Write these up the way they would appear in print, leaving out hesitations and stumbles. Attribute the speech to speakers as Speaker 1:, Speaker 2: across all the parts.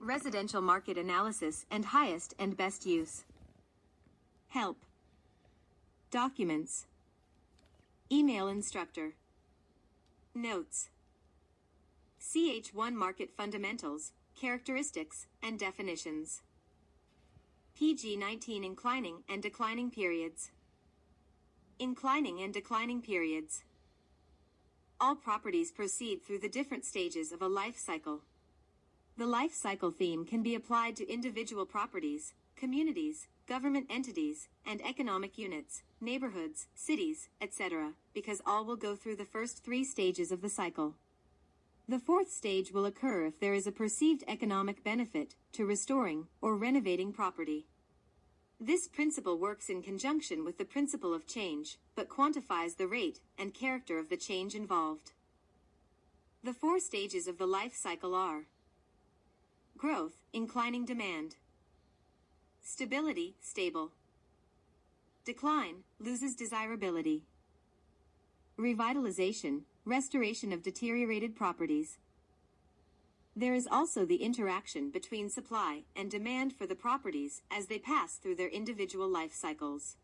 Speaker 1: Residential market analysis and highest and best use. Help. Documents. Email instructor. Notes. CH1 market fundamentals, characteristics, and definitions. PG19 inclining and declining periods. Inclining and declining periods. All properties proceed through the different stages of a life cycle. The life cycle theme can be applied to individual properties, communities, government entities, and economic units, neighborhoods, cities, etc., because all will go through the first 3 stages of the cycle. The 4th stage will occur if there is a perceived economic benefit to restoring or renovating property. This principle works in conjunction with the principle of change, but quantifies the rate and character of the change involved. The 4 stages of the life cycle are: growth, inclining demand; stability, stable; decline, loses desirability; revitalization, restoration of deteriorated properties. There is also the interaction between supply and demand for the properties as they pass through their individual life cycles.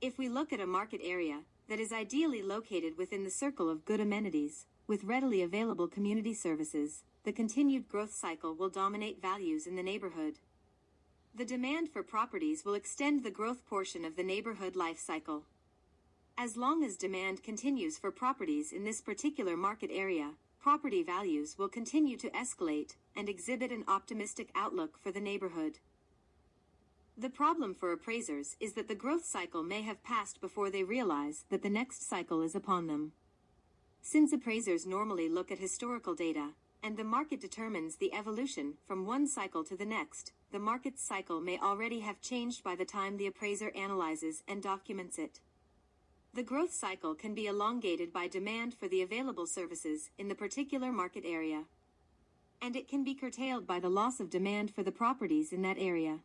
Speaker 1: If we look at a market area that is ideally located within the circle of good amenities, with readily available community services, the continued growth cycle will dominate values in the neighborhood. The demand for properties will extend the growth portion of the neighborhood life cycle. As long as demand continues for properties in this particular market area, property values will continue to escalate and exhibit an optimistic outlook for the neighborhood. The problem for appraisers is that the growth cycle may have passed before they realize that the next cycle is upon them. Since appraisers normally look at historical data, and the market determines the evolution from one cycle to the next, the market's cycle may already have changed by the time the appraiser analyzes and documents it. The growth cycle can be elongated by demand for the available services in the particular market area. And it can be curtailed by the loss of demand for the properties in that area.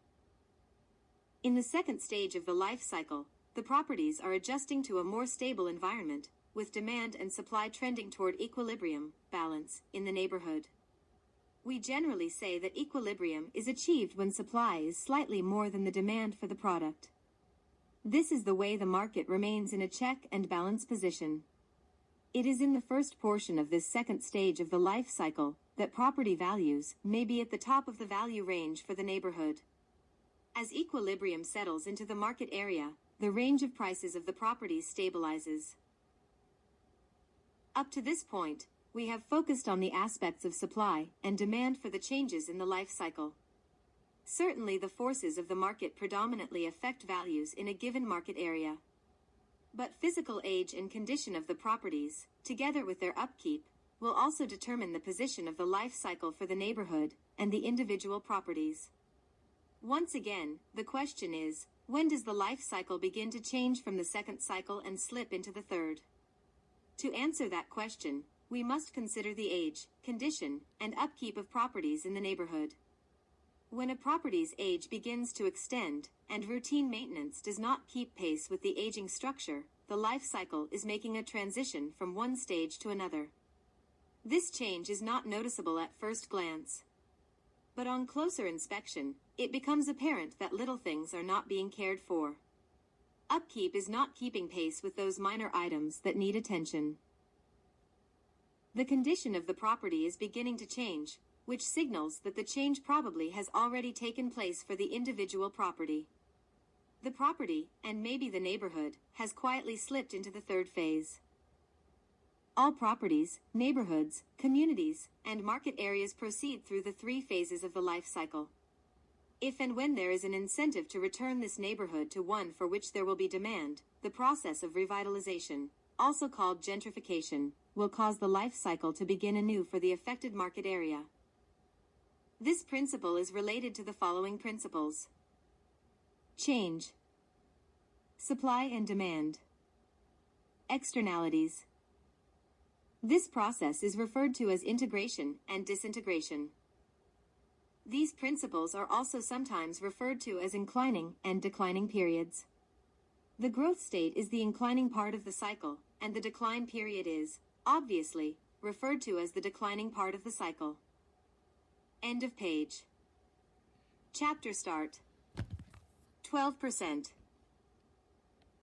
Speaker 1: In the 2nd stage of the life cycle, the properties are adjusting to a more stable environment, with demand and supply trending toward equilibrium, balance, in the neighborhood. We generally say that equilibrium is achieved when supply is slightly more than the demand for the product. This is the way the market remains in a check and balance position. It is in the first portion of this 2nd stage of the life cycle that property values may be at the top of the value range for the neighborhood. As equilibrium settles into the market area, the range of prices of the properties stabilizes. Up to this point, we have focused on the aspects of supply and demand for the changes in the life cycle. Certainly the forces of the market predominantly affect values in a given market area. But physical age and condition of the properties, together with their upkeep, will also determine the position of the life cycle for the neighborhood and the individual properties. Once again, the question is, when does the life cycle begin to change from the 2nd cycle and slip into the 3rd? To answer that question, we must consider the age, condition, and upkeep of properties in the neighborhood. When a property's age begins to extend, and routine maintenance does not keep pace with the aging structure, the life cycle is making a transition from one stage to another. This change is not noticeable at first glance. But on closer inspection, it becomes apparent that little things are not being cared for. Upkeep is not keeping pace with those minor items that need attention. The condition of the property is beginning to change, which signals that the change probably has already taken place for the individual property. The property, and maybe the neighborhood, has quietly slipped into the 3rd phase. All properties, neighborhoods, communities, and market areas proceed through the 3 phases of the life cycle. If and when there is an incentive to return this neighborhood to one for which there will be demand, the process of revitalization, also called gentrification, will cause the life cycle to begin anew for the affected market area. This principle is related to the following principles: change, supply and demand, externalities. This process is referred to as integration and disintegration. These principles are also sometimes referred to as inclining and declining periods. The growth state is the inclining part of the cycle, and the decline period is, obviously, referred to as the declining part of the cycle. End of page. Chapter start. 12%.